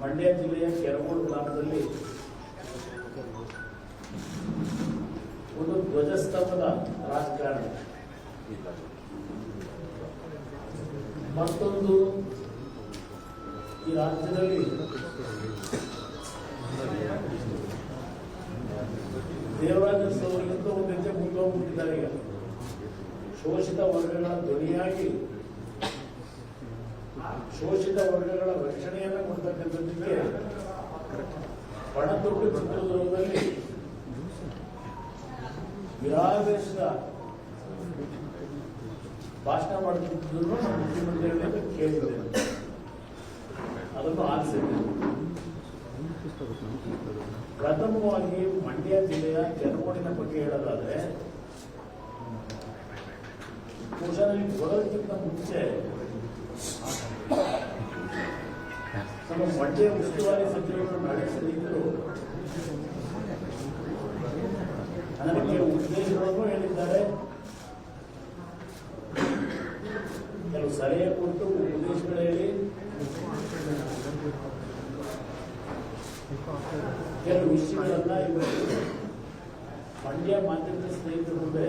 ಮಂಡ್ಯ ಜಿಲ್ಲೆಯ ಕೆರಗೋಡು ಗ್ರಾಮದಲ್ಲಿ ಒಂದು ಧ್ವಜಸ್ತಂಭದ ರಾಜಕಾರಣ, ಮತ್ತೊಂದು ಈ ರಾಜ್ಯದಲ್ಲಿ ದೇವರಾಜ ಸೌರಿಗಿಂತ ಒಂದು ಹೆಜ್ಜೆ ಮುಂದೆ ಹೋಗ್ಬಿಟ್ಟಿದ್ದಾರೆ. ಈಗ ಶೋಷಿತ ವರ್ಗಗಳ ಧ್ವನಿಯಾಗಿ ಶೋಷಿತ ವರ್ಗಗಳ ರಕ್ಷಣೆಯನ್ನು ಕೊಡ್ತಕ್ಕಂಥದ್ದಕ್ಕೆ ಪಣತೊಟ್ಟು ಚಿತ್ರದುರ್ಗದಲ್ಲಿ ವಿರಾವೇಶದ ಭಾಷಣ ಮಾಡುತ್ತಿದ್ದನ್ನು ನಮ್ಮ ಮುಖ್ಯಮಂತ್ರಿಗಳಿಂದ ಕೇಳಿದ್ದೇನೆ. ಅದನ್ನು ಆಲಿಸಿದ್ದೇನೆ. ಪ್ರಥಮವಾಗಿ ಮಂಡ್ಯ ಜಿಲ್ಲೆಯ ಕೆರಗೋಡಿನ ಬಗ್ಗೆ ಹೇಳೋದಾದ್ರೆ, ಪುರುಷನಲ್ಲಿ ಬರೋದಕ್ಕಿಂತ ಮುಂಚೆ ನಮ್ಮ ಮಂಡ್ಯ ಉಸ್ತುವಾರಿ ಸಚಿವರು ನಡೆಸಿದ್ರು ನನಗೆ ಉದ್ದೇಶಗಳನ್ನು ಹೇಳಿದ್ದಾರೆ. ಕೆಲವು ಸಲಹೆ ಕೊಟ್ಟು ಉದ್ದೇಶಗಳು ಹೇಳಿ ಕೆಲವು ವಿಷಯಗಳನ್ನ ಇವತ್ತು ಮಂಡ್ಯ ಮಾಧ್ಯಮದ ಸ್ನೇಹಿತರ ಮುಂದೆ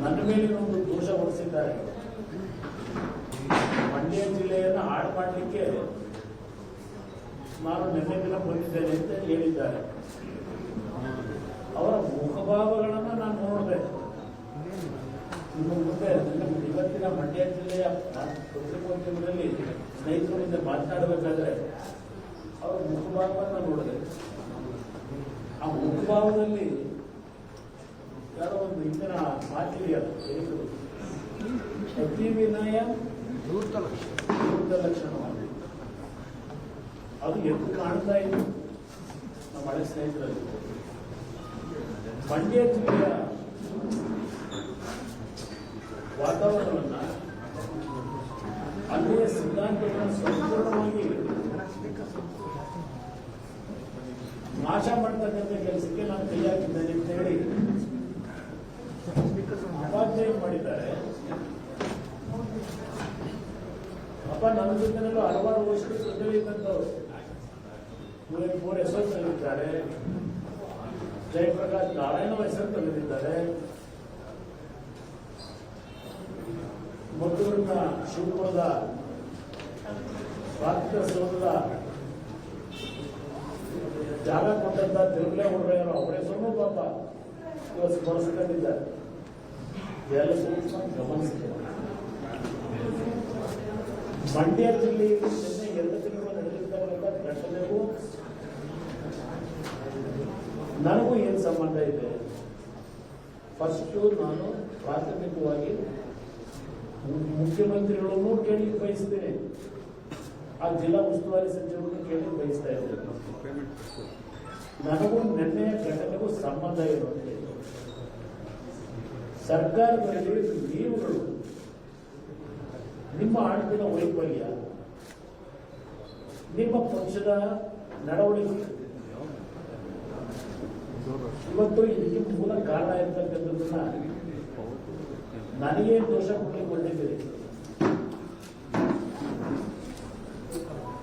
ನನ್ನ ಮೇಲಿನ ಒಂದು ದೋಷ ಹೊರಿಸಿದ್ದಾರೆ. ಮಂಡ್ಯ ಜಿಲ್ಲೆಯನ್ನು ಹಾಳು ಮಾಡಲಿಕ್ಕೆ ನಾನು ನಿನ್ನೆ ದಿನ ಬಂದಿದ್ದೇನೆ ಅಂತ ಹೇಳಿದ್ದಾರೆ. ಅವರ ಮುಖಭಾವಗಳನ್ನು ನಾನು ನೋಡಿದೆ. ನಿಮ್ಮ ಮುಂದೆ ಇವತ್ತಿನ ಮಂಡ್ಯ ಜಿಲ್ಲೆಯ ಪತ್ರಿಕೋದ್ಯಮದಲ್ಲಿ ಸ್ನೇಹಿತರಿಂದ ಮಾತನಾಡಬೇಕಾದ್ರೆ ಅವರ ಮುಖಭಾವವನ್ನು ನೋಡಿದೆ. ಆ ಮುಖಭಾವದಲ್ಲಿ ಯಾರೋ ಒಂದು ಇಂದಿನ ಮಾತಿದೆಯಲ್ಲ, ಹೇಳಿದ್ರು ಅತಿ ವಿನಯ ಧೂರ್ತ ಲಕ್ಷಣವಾಗಿ ಅದು ಎದ್ದು ಕಾಣ್ತಾ ಇತ್ತು ನಮ್ಮ ಹಳೆ ಸ್ನೇಹಿತರಲ್ಲಿ. ಮಂಡ್ಯ ಜಿಲ್ಲೆಯ ವಾತಾವರಣವನ್ನ, ಅಲ್ಲಿಯ ಸಿದ್ಧಾಂತವನ್ನು ಸಂಪೂರ್ಣವಾಗಿ ನಾಶ ಮಾಡ್ತಕ್ಕಂಥ ಕೆಲಸಕ್ಕೆ ನಾನು ಕೈ ಹಾಕಿದ್ದೇನೆ ಅಂತ ಹೇಳಿ ಅಪಾಧ್ಯಾಯ ಮಾಡಿದ್ದಾರೆ. ಅಪ್ಪ ನನ್ನ ಜೊತೆನಲ್ಲೂ ಹಲವಾರು ವರ್ಷಗಳ ಜೊತೆಲಿ ಇದ್ದಂಥವ್ರು ಕುವೆಂಪು ಹೆಸರು ತಂದಿದ್ದಾರೆ, ಜಯಪ್ರಕಾಶ್ ನಾರಾಯಣ ಹೆಸರು ತಂದಿದ್ದಾರೆ, ಮದ್ದೂರಿನ ಶಿವಪುರದ ಸ್ವಾತಂತ್ರ್ಯ ಸೌಧದ ಜಾಗ ಕೊಟ್ಟಂತ ತಿರುಮಲೆ ಹುಡುಗರು ಅವರ ಹೆಸರು ಪಾಪ ಇವತ್ತು ಸ್ಮರಿಸಿಕೊಂಡಿದ್ದಾರೆ. ಎಲ್ಲ ಸೂಕ್ಷ್ಮ ಗಮನಿಸಿದೆ. ಮಂಡ್ಯ ಜಿಲ್ಲೆಯಲ್ಲಿ ನಿನ್ನೆ 2 ತಿಂಗಳು ನಡೆದಿರ್ತಕ್ಕಂಥ ಘಟನೆಗೂ ನನಗೂ ಏನು ಸಂಬಂಧ ಇದೆ? ಫಸ್ಟು ನಾನು ಪ್ರಾಥಮಿಕವಾಗಿ ಮುಖ್ಯಮಂತ್ರಿಗಳನ್ನು ಕೇಳಲಿಕ್ಕೆ ಬಯಸ್ತೇನೆ, ಆ ಜಿಲ್ಲಾ ಉಸ್ತುವಾರಿ ಸಚಿವರನ್ನು ಕೇಳಲಿಕ್ಕೆ ಬಯಸ್ತಾ ಇದ್ದೇನೆ. ನನಗೂ ನಿನ್ನೆಯ ಘಟನೆಗೂ ಸಂಬಂಧ ಇರುವಂತೆ ಸರ್ಕಾರದಲ್ಲಿ ನೀವುಗಳು ನಿಮ್ಮ ಆಡಳಿತದ ವೈಫಲ್ಯ, ನಿಮ್ಮ ಪಕ್ಷದ ನಡವಳಿಕೆ ಇವತ್ತು ಇದಕ್ಕೆ ಮೂಲ ಕಾರಣ ಇರ್ತಕ್ಕಂಥದ್ದನ್ನ ನನಗೇ ದೋಷ ಕೊಟ್ಟಿದ್ದೀರಿ.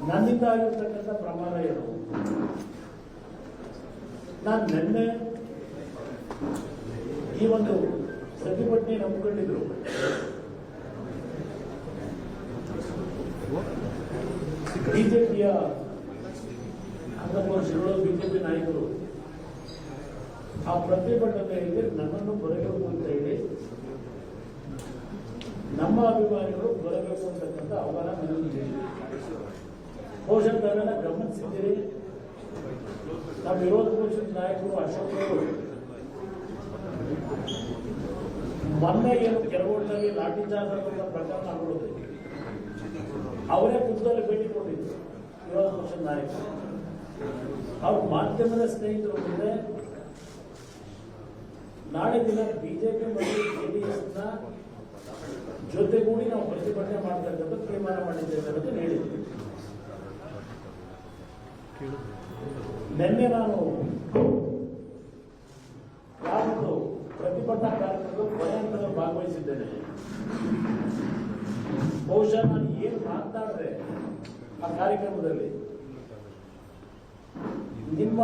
ನನ್ನಿಂದ ಆಗಿರ್ತಕ್ಕಂಥ ಪ್ರಮಾಣ ಏನು? ನಾನು ನಿನ್ನೆ ಈ ಒಂದು ಪ್ರತಿಭಟನೆ ನಂಬಿಕೊಂಡಿದ್ರು. ಬಿಜೆಪಿಯ ಅಂಗಪಕ್ಷಗಳು, ಬಿಜೆಪಿ ನಾಯಕರು ಆ ಪ್ರತಿಭಟನೆಯಲ್ಲಿ ನನ್ನನ್ನು ಬರಬೇಕು ಅಂತ ಹೇಳಿ, ನಮ್ಮ ಅಭಿಮಾನಿಗಳು ಬರಬೇಕು ಅಂತಕ್ಕಂಥ ಆಹ್ವಾನ ನನಗೆ ಬಹುಶಃ ತಾವೆಲ್ಲ ಗಮನಿಸಿದ್ದೀರಿ. ನಮ್ಮ ವಿರೋಧ ಪಕ್ಷದ ನಾಯಕರು ಅಶೋಕ್ ಅವರು ಮೊನ್ನೆ ಏನು ಕೆರಗೋಡಿನಲ್ಲಿ ಲಾಠಿ ಚಾರ್ಜ್ ಆಗುವಂತ ಪ್ರಕರಣ ಆಗೋದು ಅವರೇ ಖುದ್ದಾಗಿ ಭೇಟಿ ಕೊಟ್ಟಿದ್ರು ವಿರೋಧ ಪಕ್ಷದ ನಾಯಕರು. ಅವ್ರ ಮಾಧ್ಯಮದ ಸ್ನೇಹಿತರು ಮುಂದೆ ನಾಳೆ ದಿನ ಬಿಜೆಪಿ ಮತ್ತು ಜೆಡಿಎಸ್ನ ಜೊತೆಗೂಡಿ ನಾವು ಪ್ರತಿಭಟನೆ ಮಾಡತಕ್ಕಂಥ ತೀರ್ಮಾನ ಮಾಡಿದ್ದೇವೆ ಅಂತ ಹೇಳಿದ್ವಿ. ನಿನ್ನೆ ನಾನು ಯಾವೊಂದು ಪ್ರತಿಭಟನಾ ಕಾರ್ಯಕ್ರಮದ ಕೊನೆ ಹಂತದಲ್ಲಿ ಭಾಗವಹಿಸಿದ್ದೇನೆ. ಬಹುಶಃ ನಾನು ಏನು ಮಾತನಾಡಿದೆ ಆ ಕಾರ್ಯಕ್ರಮದಲ್ಲಿ ನಿಮ್ಮ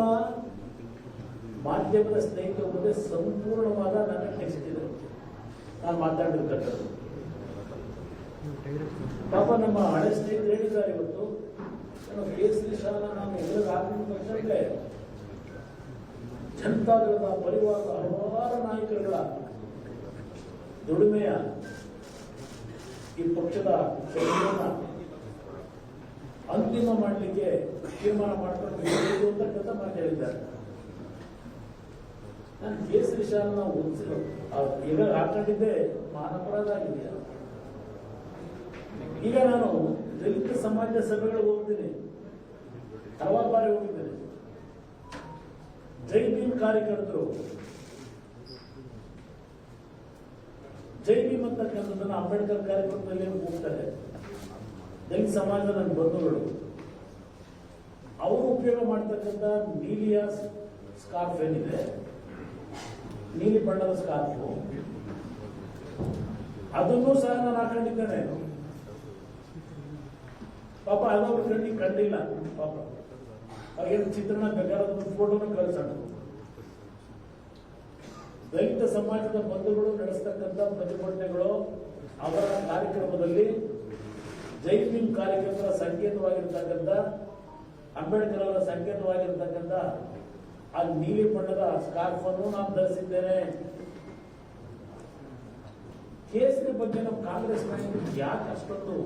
ಮಾಧ್ಯಮದ ಸ್ನೇಹಿತರ ಮುಂದೆ ಸಂಪೂರ್ಣವಾದ ನನ್ನ ಟೆಕ್ಸ್ಟ್ ಇದೆ, ನಾನು ಮಾತಾಡಿರ್ತಕ್ಕಂಥದ್ದು. ಪಾಪ ನಮ್ಮ ಹಳೆ ಸ್ನೇಹಿತರು ಹೇಳಿದ್ದಾರೆ, ಇವತ್ತು ಕೇಸರಿ ಶಾಲಾ ನಾನು ಎಲ್ಲರೂ ಹಾಕಿದ ಪಕ್ಷಕ್ಕೆ ಜನತಾದಳದ ಪರಿವಾರದ ಹಲವಾರು ನಾಯಕರುಗಳ ದುಡಿಮೆಯ ಈ ಪಕ್ಷದ ಅಂತಿಮ ಮಾಡಲಿಕ್ಕೆ ತೀರ್ಮಾನ ಮಾಡ್ಕೊಂಡು ಅಂತಕ್ಕಂಥ ಮಾತು ಹೇಳಿದ್ದಾರೆ. ನಾನು ಕೇಸರಿ ಶಾಲಾ ಈಗ ಹಾಕೊಂಡಿದ್ದೆ ಮಹಾನಪರಾಧ ಆಗಿದೆಯಾ? ಈಗ ನಾನು ದಲಿತ ಸಮಾಜದ ಸಭೆಗಳಿಗೆ ಹೋಗ್ತೀನಿ, ಹಲವಾರು ಬಾರಿ ಹೋಗಿದ್ದೇನೆ. ಜೈ ಭೀಮ್ ಕಾರ್ಯಕರ್ತರು ಜೈ ಭೀಮ್ ಅಂತಕ್ಕಂಥದ್ದನ್ನು ಅಂಬೇಡ್ಕರ್ ಕಾರ್ಯಕ್ರಮದಲ್ಲಿ ಹೋಗ್ತಾರೆ. ದಲಿತ ಸಮಾಜದ ನನ್ನ ಬಂಧುಗಳು ಅವರು ಉಪಯೋಗ ಮಾಡ್ತಕ್ಕಂಥ ನೀಲಿಯ ಸ್ಕಾರ್ಫ್ ಏನಿದೆ, ನೀಲಿ ಬಣ್ಣದ ಸ್ಕಾರ್ಫು, ಅದನ್ನೂ ಸಹ ನಾನು ಹಾಕೊಂಡಿದ್ದೇನೆ. ಪಾಪ ಅದವ್ರ ಕಣ್ಣಿಗೆ ಕಂಡಿಲ್ಲ. ಪಾಪ ಅವ್ರಿಗೇನು ಚಿತ್ರಣ ಬೇಕಾದ ಫೋಟೋನ ಕಳಿಸೋಣ. ದಲಿತ ಸಮಾಜದ ಬಂಧುಗಳು ನಡೆಸ್ತಕ್ಕಂಥ ಪ್ರತಿಭಟನೆಗಳು ಅವರ ಕಾರ್ಯಕ್ರಮದಲ್ಲಿ ಜೈ ಭೀಮ್ ಕಾರ್ಯಕರ್ತರ ಸಂಕೇತವಾಗಿರ್ತಕ್ಕಂಥ, ಅಂಬೇಡ್ಕರ್ ಅವರ ಸಂಕೇತವಾಗಿರ್ತಕ್ಕಂಥ ಆ ನೀಲಿ ಬಣ್ಣದ ಸ್ಕಾರ್ಫ್ ಅನ್ನು ನಾನು ಧರಿಸಿದ್ದೇನೆ. ಕೇಸರಿ ಬಗ್ಗೆ ನಾವು ಕಾಂಗ್ರೆಸ್ ನಾಯಕರು ಯಾಕೆ ಅಷ್ಟೊಂದು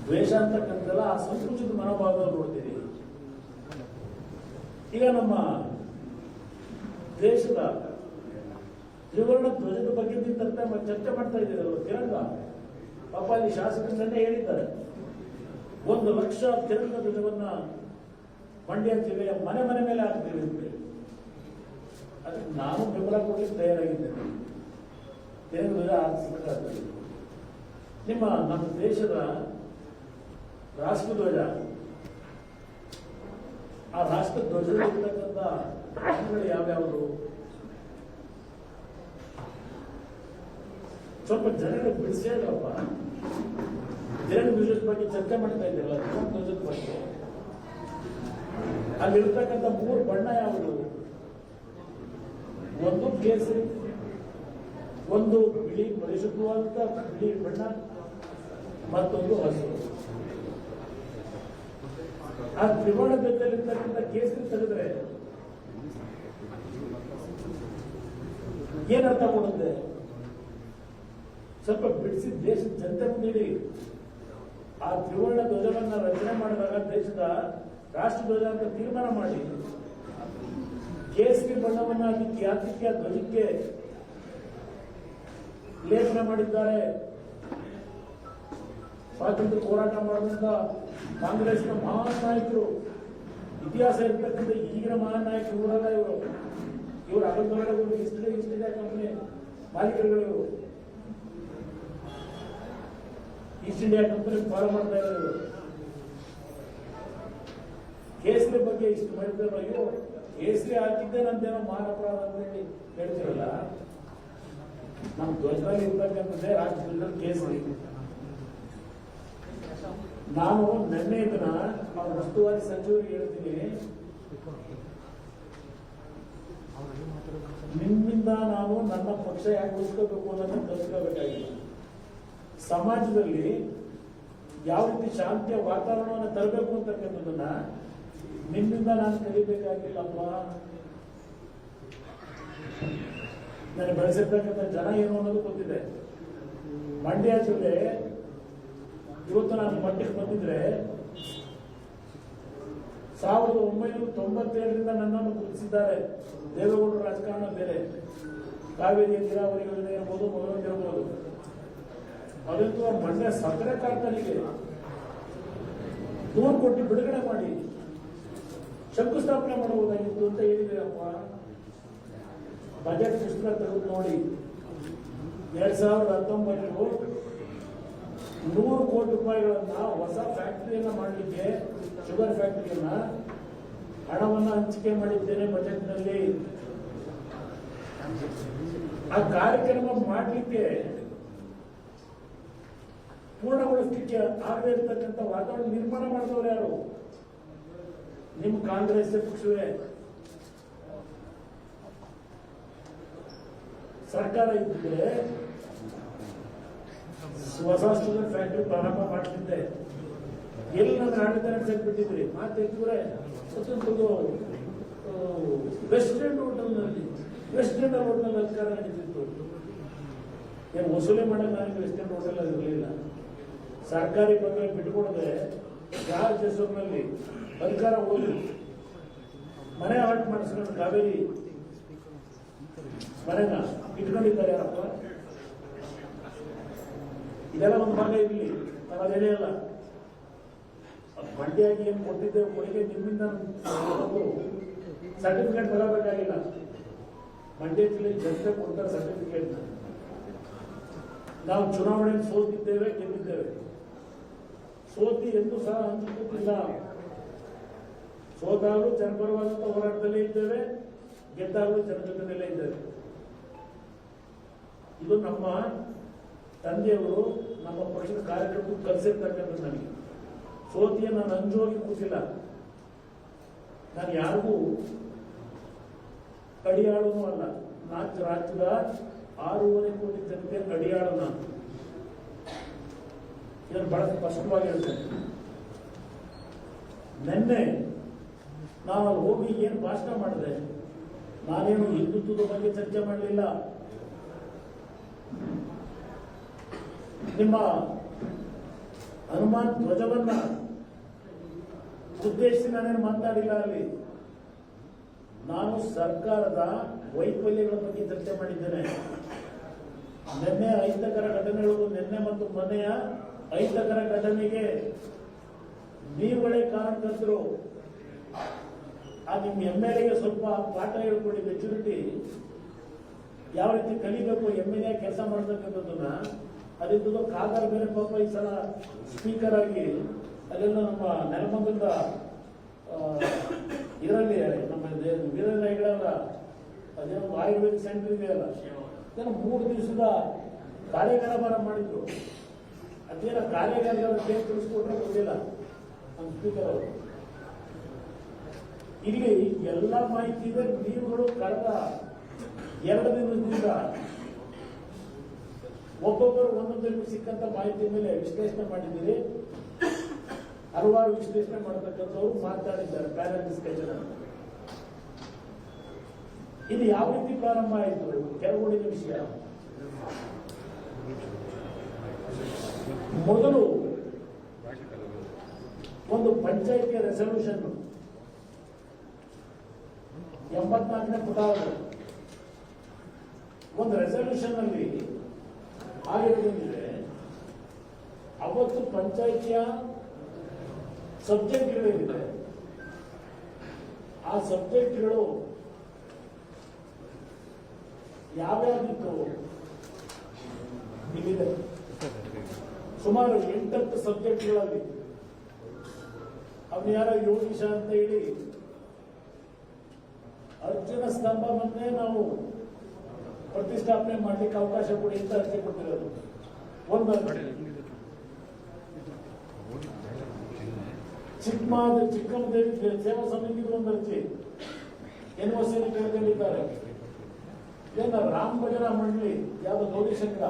ದ್ವೇಷ ಅಂತಕ್ಕಂಥಲ್ಲ, ಆ ಸಂಕುಚಿತ ಮನೋಭಾವದಲ್ಲಿ ನೋಡ್ತೀವಿ. ಈಗ ನಮ್ಮ ದೇಶದ ತ್ರಿವರ್ಣ ಧ್ವಜದ ಬಗ್ಗೆ ಚರ್ಚೆ ಮಾಡ್ತಾ ಇದ್ದೀರಲ್ಲ, ತಿರಂಗ. ಪಾಪ ಅಲ್ಲಿ ಶಾಸಕರನ್ನೇ ಹೇಳಿದ್ದಾರೆ, 1 ಲಕ್ಷ ತಿರಂಗ ಧ್ವಜವನ್ನ ಮಂಡ್ಯ ಜಿಲ್ಲೆಯ ಮನೆ ಮನೆ ಮೇಲೆ ಹಾಕ್ತೀವಿ ಅಂತ. ಅದಕ್ಕೆ ನಾನು ಬೆಂಬಲ ಕೊಡಲಿಕ್ಕೆ ತಯಾರಾಗಿದ್ದೇನೆ. ತಿರಂಗ ಧ್ವಜ ಹಾಕಿಸಬೇಕಾಗ್ತದೆ. ನಮ್ಮ ದೇಶದ ರಾಷ್ಟ್ರಧ್ವಜ, ಆ ರಾಷ್ಟ್ರ ಧ್ವಜದಲ್ಲಿರ್ತಕ್ಕಂಥ ಅಂಗಗಳು ಯಾವ್ಯಾವುದು? ಸ್ವಲ್ಪ ಜನರಿಗೆ ಬಿಡಿಸಿದಪ್ಪ. ತಿರಂಗ ಧ್ವಜದ ಬಗ್ಗೆ ಚರ್ಚೆ ಮಾಡ್ತಾ ಇದ್ದೀರಲ್ಲ, ತಿರಂಗ ಧ್ವಜದ ಬಗ್ಗೆ ಅಲ್ಲಿರ್ತಕ್ಕಂಥ 3 ಬಣ್ಣ ಯಾವುದು? ಒಂದು ಕೇಸರಿ, ಒಂದು ಬಿಳಿ ಪರಿಶುದ್ಧವಾದಂತ ಬಿಳಿ ಬಣ್ಣ, ಮತ್ತೊಂದು ಹಸಿರು. ಆ ತ್ರಿವರ್ಣ ಧ್ವಜದಲ್ಲಿರ್ತಕ್ಕಂಥ ಕೇಸರಿ ತೆಗೆದ್ರೆ ಏನರ್ಥ ಕೊಡುತ್ತೆ? ಸ್ವಲ್ಪ ಬಿಡಿಸಿ ದೇಶದ ಜನತೆ ಮುಂದಿಡಿ. ಆ ತ್ರಿವರ್ಣ ಧ್ವಜವನ್ನ ರಚನೆ ಮಾಡಿದಾಗ ದೇಶದ ರಾಷ್ಟ್ರ ಧ್ವಜ ಅಂತ ತೀರ್ಮಾನ ಮಾಡಿ ಕೇಸರಿ ಬಣ್ಣವನ್ನ ಅದಕ್ಕೆ ಯಾತಕ್ಕೆ ಆ ಧ್ವಜಕ್ಕೆ ಲೇಪನ ಮಾಡಿದ್ದಾರೆ. ಸ್ವಾತಂತ್ರ್ಯ ಹೋರಾಟ ಮಾಡಿದಂತ ಕಾಂಗ್ರೆಸ್ನ ಮಹಾನ್ ನಾಯಕರು, ಇತಿಹಾಸ ಇರ್ತಕ್ಕಂಥ ಈಗಿನ ಮಹಾನ್ ನಾಯಕರು ಇವರಲ್ಲ. ಇವರು ಅಗಲದೊಳಗೆ ಈಸ್ಟ್ ಇಂಡಿಯಾ ಕಂಪನಿ ಮಾಲೀಕರುಗಳು. ಇವರು ಈಸ್ಟ್ ಇಂಡಿಯಾ ಕಂಪನಿ ಫಾಲೋ ಮಾಡ್ತಾ ಇರೋದು. ಕೇಸರಿ ಬಗ್ಗೆ ಇಷ್ಟು ಮಾಡಿದ್ರೆ ಅಯ್ಯೋ ಕೇಸರಿ ಹಾಕಿದ್ದೆ ನಂದೇನೋ ಮಹಾನ್ ಅಪರಾಧ ಅಂತ ಹೇಳಿ ಹೇಳ್ತಿರಲ್ಲ. ನಮ್ಮ ಧ್ವಜದಲ್ಲಿ ಇರ್ತಕ್ಕಂಥದ್ದೇ ರಾಷ್ಟ್ರದಲ್ಲಿ ಕೇಸರಿ. ನಾನು ನಿನ್ನೆ ಇದನ್ನ ಉಸ್ತುವಾರಿ ಸಚಿವರಿಗೆ ಹೇಳ್ತೀನಿ, ನಿಮ್ಮಿಂದ ನಾನು ನನ್ನ ಪಕ್ಷ ಯಾಕೆ ಉಳಿಸ್ಕೋಬೇಕು ಅನ್ನೋದನ್ನ ಕಲಿಸ್ಕೋಬೇಕಾಗಿಲ್ಲ. ಸಮಾಜದಲ್ಲಿ ಯಾವ ರೀತಿ ಶಾಂತಿಯ ವಾತಾವರಣವನ್ನು ತರಬೇಕು ಅಂತಕ್ಕಂಥದ್ದನ್ನ ನಿಮ್ಮಿಂದ ನಾನು ಕಲಿಬೇಕಾಗಿಲ್ಲಪ್ಪ. ನನಗೆ ಬೆಳೆಸಿರ್ತಕ್ಕಂಥ ಜನ ಏನು ಅನ್ನೋದು ಗೊತ್ತಿದೆ. ಮಂಡ್ಯ ಜಿಲ್ಲೆ ಇವತ್ತು ನಾನು ಮಟ್ಟಿಗೆ ಬಂದಿದ್ರೆ 1997ರಿಂದ ನನ್ನನ್ನು ಗುರುತಿಸಿದ್ದಾರೆ. ದೇವೇಗೌಡರ ರಾಜಕಾರಣ ಬೇರೆ, ಕಾವೇರಿಯ ನೀರಾವರಿ ಯೋಜನೆ ಇರ್ಬೋದು, ಮೊದಲೊಂದು ಇರ್ಬೋದು. ಅದಂತೂ ಮಂಡ್ಯ ಸಕ್ಕರೆ ಕಾರ್ಖಾನೆಗೆ 100 ಕೋಟಿ ಬಿಡುಗಡೆ ಮಾಡಿ ಶಂಕುಸ್ಥಾಪನೆ ಮಾಡಬಹುದಾಗಿತ್ತು ಅಂತ ಹೇಳಿದ್ದೀರಪ್ಪ. ಬಜೆಟ್ ಪುಸ್ತಕ ತೆಗೆದು ನೋಡಿ, 2019 100 ಕೋಟಿ ರೂಪಾಯಿಗಳನ್ನ ಹೊಸ ಫ್ಯಾಕ್ಟರಿಯನ್ನ ಮಾಡಲಿಕ್ಕೆ, ಶುಗರ್ ಫ್ಯಾಕ್ಟರಿಯನ್ನ ಹಣವನ್ನ ಹಂಚಿಕೆ ಮಾಡಿದ್ದೇನೆ ಬಜೆಟ್ನಲ್ಲಿ. ಆ ಕಾರ್ಯಕ್ರಮ ಮಾಡಲಿಕ್ಕೆ ಪೂರ್ಣಗೊಳಿಸಲಿಕ್ಕೆ ಆಗದೇ ಇರತಕ್ಕಂಥ ವಾತಾವರಣ ನಿರ್ಮಾಣ ಮಾಡಿದವರು ಯಾರು? ನಿಮ್ಮ ಕಾಂಗ್ರೆಸ್ ಪಕ್ಷವೇ. ಸರ್ಕಾರ ಇದ್ದಿದ್ರೆ ಹೊಸ ಶುಗರ್ ಫ್ಯಾಕ್ಟರಿ ಪ್ರಾರಂಭ ಮಾಡ್ತಿದ್ದೆ. ಎಲ್ಲಿ ನನ್ನ ಆಡಳಿತ ನಡೆಸಿಬಿಟ್ಟಿದ್ರಿ ಮಾತಿದ್ರೆ ವೆಸ್ಟ್ ಎಂಡ್ ಹೋಟೆಲ್ನಲ್ಲಿ ಅಧಿಕಾರ ನಡೀತಿತ್ತು. ಏನು ವಸೂಲಿ ಮಾಡೋದು ನನಗೆ ವೆಸ್ಟ್ ಎಂಡ್ ಹೋಟೆಲ್ ಇರಲಿಲ್ಲ. ಸರ್ಕಾರಿ ಬಂಗಲೆ ಬಿಟ್ಕೊಡದೆ ಜಾರ್ಜ್ ಹೆಸರಿನಲ್ಲಿ ಅಧಿಕಾರ ಹೋಗಿ ಮನೆ ಹಾಟ್ ಮಾಡಿಸ್ಕೊಂಡು ಕಾವೇರಿ ಮನೆನ ಇಟ್ಕೊಂಡಿದ್ದಾರೆ ಯಾರಪ್ಪ? ಇದೆಲ್ಲ ಒಂದು ಭಾಗ ಇರಲಿ, ನಾವು ಅದೇನೇ ಅಲ್ಲ. ಮಂಡ್ಯಾಗಿ ಏನು ಕೊಟ್ಟಿದ್ದೇವೆ ಕೊಡುಗೆ ನಿಮ್ಮಿಂದ ಸರ್ಟಿಫಿಕೇಟ್ ಬರಬೇಕಾಗಿಲ್ಲ. ಮಂಡ್ಯ ಜಿಲ್ಲೆ ಜನತೆ ಕೊಡ್ತಾರೆ ಸರ್ಟಿಫಿಕೇಟ್. ನಾವು ಚುನಾವಣೆಯಲ್ಲಿ ಸೋತಿದ್ದೇವೆ, ಗೆದ್ದಿದ್ದೇವೆ. ಸೋತಿ ಎಂದು ಸಹ ಹಂಚಿಕೊಟ್ಟಿಲ್ಲ. ಸೋತಾಗಲೂ ಜನಪರವಾದಂತಹ ಹೋರಾಟದಲ್ಲೇ ಇದ್ದೇವೆ, ಗೆದ್ದಾಗಲೂ ಜನ ಜೊತೆಯಲ್ಲೇ ಇದ್ದೇವೆ. ಇದು ನಮ್ಮ ತಂದೆಯವರು, ನಮ್ಮ ಪಕ್ಷದ ಕಾರ್ಯಕರ್ತರು ಕಲಿಸಿರ್ತಕ್ಕಂಥದ್ದು. ನನಗೆ ಸೋತಿಯ ನಾನು ಅಂಜೋಗಿ ಕೂತಿಲ್ಲ. ನಾನು ಯಾರಿಗೂ ಅಡಿಯಾಳನೂ ಅಲ್ಲ. ರಾಜ್ಯದ 6.5 ಕೋಟಿ ಜನತೆ ಅಡಿಯಾಳು ನಾನು. ಇದನ್ನು ಬಹಳ ಸ್ಪಷ್ಟವಾಗಿ ಹೇಳ್ತೇನೆ. ನಿನ್ನೆ ನಾನು ಅಲ್ಲಿ ಹೋಗಿ ಏನು ಭಾಷಣ ಮಾಡಿದೆ, ನಾನೇನು ಹಿಂದುತ್ವದ ಬಗ್ಗೆ ಚರ್ಚೆ ಮಾಡಲಿಲ್ಲ. ನಿಮ್ಮ ಹನುಮಾನ್ ಧ್ವಜವನ್ನ ಉದ್ದೇಶಿಸಿ ನಾನೇನು ಮಾತಾಡಿಲ್ಲ. ಅಲ್ಲಿ ನಾನು ಸರ್ಕಾರದ ವೈಫಲ್ಯಗಳ ಬಗ್ಗೆ ಚರ್ಚೆ ಮಾಡಿದ್ದೇನೆ. ನಿನ್ನೆ ಅಹಿತಕರ ಘಟನೆಗಳು, ನಿನ್ನೆ ಮತ್ತು ಮೊನ್ನೆಯ ಅಹಿತಕರ ಘಟನೆಗೆ ನೀವುಗಳೇ ಕಾರಣಕರ್ತರು. ಆ ನಿಮ್ಮ MLAಗೆ ಸ್ವಲ್ಪ ಪಾಠ ಹೇಳ್ಕೊಡಿ. ಮೆಚುರಿಟಿ ಯಾವ ರೀತಿ ಕಲಿಬೇಕು, MLA ಕೆಲಸ ಮಾಡತಕ್ಕಂಥದ್ದನ್ನ. ಅದಿದ್ದು ಕಾಗರ ಬೇರೆ ಪಾಪ ಈ ಸಲ ಸ್ಪೀಕರ್ ಆಗಿ ಅಲ್ಲೆಲ್ಲ ನಮ್ಮ ನೆಲಮಂಗಲದ ಇದರಲ್ಲಿ ನಮ್ಮ ವೀರೇಂದ್ರ ಹೆಗಡೆ ಅದೇನೋ ಆಯುರ್ವೇದಿಕ್ ಸೆಂಟರ್ ಇದೆಯಲ್ಲ, ಅದೇನೋ 3 ದಿವಸದ ಕಾರ್ಯಾಗಾರ ಮಾಡಿದ್ರು. ಅದೇನೋ ಕಾರ್ಯಾಗಾರದ ಕೇಳಿ ತಿಳಿಸ್ಕೊಟ್ರೆ ಗೊತ್ತಿಲ್ಲ ನಮ್ಮ ಸ್ಪೀಕರ್ ಅವರು. ಇಲ್ಲಿ ಎಲ್ಲ ಮಾಹಿತಿ ಇದೆ. ನೀವುಗಳು ಕಳೆದ 2 ದಿನದಿಂದ ಒಬ್ಬೊಬ್ಬರು ಒಂದೊಂದರಿಗೆ ಸಿಕ್ಕಂತ ಮಾಹಿತಿ ಮೇಲೆ ವಿಶ್ಲೇಷಣೆ ಮಾಡಿದ್ದೀರಿ. ಹಲವಾರು ವಿಶ್ಲೇಷಣೆ ಮಾಡತಕ್ಕಂಥವ್ರು ಮಾತಾಡಿದ್ದಾರೆ ಪ್ಯಾನಲ್ ಡಿಸ್ಕಷನ್. ಇದು ಯಾವ ರೀತಿ ಪ್ರಾರಂಭ ಆಯಿತು? ಕೆರಗೋಡಿನ ವಿಷಯ ಮೊದಲು ಒಂದು ಪಂಚಾಯಿತಿಯ ರೆಸಲ್ಯೂಷನ್ 84ನೇ ಪುಟಾದ ಒಂದು ರೆಸಲ್ಯೂಷನ್ ಅಲ್ಲಿ ಆಗಿರೋದೇನಿದೆ, ಅವತ್ತು ಪಂಚಾಯಿತಿಯ ಸಬ್ಜೆಕ್ಟ್ಗಳೇನಿದೆ ಆ ಸಬ್ಜೆಕ್ಟ್ಗಳು ಯಾವ್ಯಾವಿತ್ತು ಇಲ್ಲಿದೆ. ಸುಮಾರು 8 ಸಬ್ಜೆಕ್ಟ್ಗಳಲ್ಲಿ ಅವನು ಯಾರೋ ಯೋಗೀಶ ಅಂತ ಹೇಳಿ ಅರ್ಜುನ ಸ್ತಂಭವನ್ನೇ ನಾವು ಪ್ರತಿಷ್ಠಾಪನೆ ಮಾಡಲಿಕ್ಕೆ ಅವಕಾಶ ಕೊಡಿ ಅಂತ ಅರ್ಜಿ ಕೊಟ್ಟಿರೋದು. ಒಂದು ಚಿಕ್ಕಮ್ಮದೇವಿ ಸೇವಾ ಸಮಿತಿಗೆ ಒಂದು ಅರ್ಜಿ ಎನ್ಒಸಿಯನ್ನು ಕೇಳ್ಕೊಂಡಿದ್ದಾರೆ. ಏನ ರಾಮ ಭಜನಾ ಮಂಡಳಿ ಯಾವ್ದು ಗೌರಿಶಂಕರ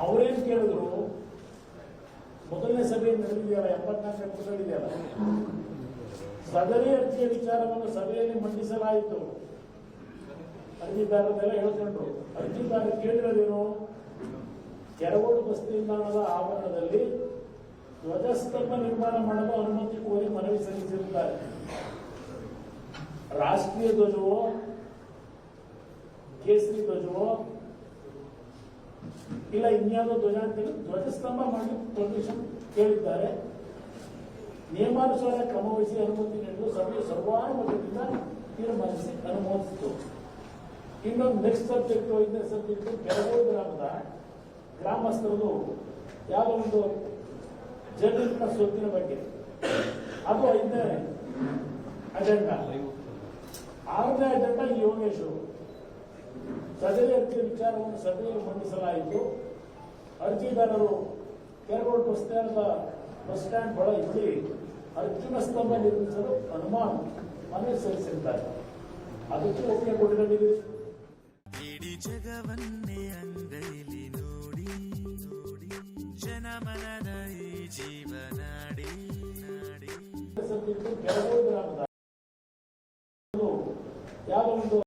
ಅವರೇನ್ ಕೇಳಿದ್ರು, ಮೊದಲನೇ ಸಭೆ ನಡೆದಿದೆಯಲ್ಲ 74ನೇ ಪುಟಗಳಿದೆಯಲ್ಲ, ಸದರಿ ಅರ್ಜಿಯ ವಿಚಾರವನ್ನು ಸಭೆಯಲ್ಲಿ ಮಂಡಿಸಲಾಯಿತು. ಅರ್ಜಿದಾರರೆಲ್ಲ ಹೇಳ್ಕೊಂಡ್ರು. ಅರ್ಜಿದಾರ ಕೇಳಿರೋದೇನು, ಕೆರಗೋಡು ಬಸ್ ನಿಲ್ದಾಣದ ಆವರಣದಲ್ಲಿ ಧ್ವಜಸ್ತಂಭ ನಿರ್ಮಾಣ ಮಾಡಲು ಅನುಮತಿ ಕೋರಿ ಮನವಿ ಸಲ್ಲಿಸಿರುತ್ತಾರೆ. ರಾಷ್ಟ್ರೀಯ ಧ್ವಜವೋ ಕೇಸರಿ ಧ್ವಜವೋ ಇಲ್ಲ ಇನ್ಯಾವುದೋ ಧ್ವಜ ಅಂತೇಳಿ ಧ್ವಜಸ್ತಂಭ ಮಾಡಿ ಪರ್ಮಿಷನ್ ಕೇಳಿದ್ದಾರೆ. ನಿಯಮಾನುಸಾರ ಕ್ರಮವಹಿಸಿ ಅನುಮತಿ ನೀಡಲು ಸಭೆಯು ಸರ್ವಾನುಮತದಿಂದ ತೀರ್ಮಾನಿಸಿ ಅನುಮೋದಿಸಿತು. ಇನ್ನೊಂದು ನೆಕ್ಸ್ಟ್ ಸಬ್ಜೆಕ್ಟ್ 5ನೇ ಸಬ್ಜೆಕ್ಟ್ ಕೆರಗೋಡು ಗ್ರಾಮದ ಗ್ರಾಮಸ್ಥರದು ಯಾವುದೋ ಒಂದು ಜಮೀನಿನ ಸ್ವತ್ತಿನ ಬಗ್ಗೆ, ಅದು 5ನೇ ಅಜೆಂಡಾ. 6ನೇ ಅಜೆಂಡಾ ಯೋಗೇಶು ಸದರಿ ಅರ್ಜಿಯ ವಿಚಾರವನ್ನು ಸಭೆಯಲ್ಲಿ ಮಂಡಿಸಲಾಯಿತು. ಅರ್ಜಿದಾರರು ಕೆರಗೋಡು ಬಸ್ ಸ್ಟ್ಯಾಂಡ್ ಬಳ ಇಲ್ಲಿ ಅರ್ಜುನ ಸ್ತಂಭ ನಿರ್ಮಿಸಲು ಅನುಮಾನ ಮನವಿ ಸಲ್ಲಿಸಿದ್ದಾರೆ. ಅದಕ್ಕೂ ಒಪ್ಪಿಗೆ ಕೊಟ್ಟಿದ್ದೀವಿ. ಇಡೀ ಜಗವನ್ನೇ ಅಂಗೈಲಿ ನೋಡಿ ನೋಡಿ ಜನಮನದ ಈ ಜೀವನಾಡಿ ನಾಡಿ ಕೆರಗೋಡು ಗ್ರಾಮದ ಯಾವ ಒಂದು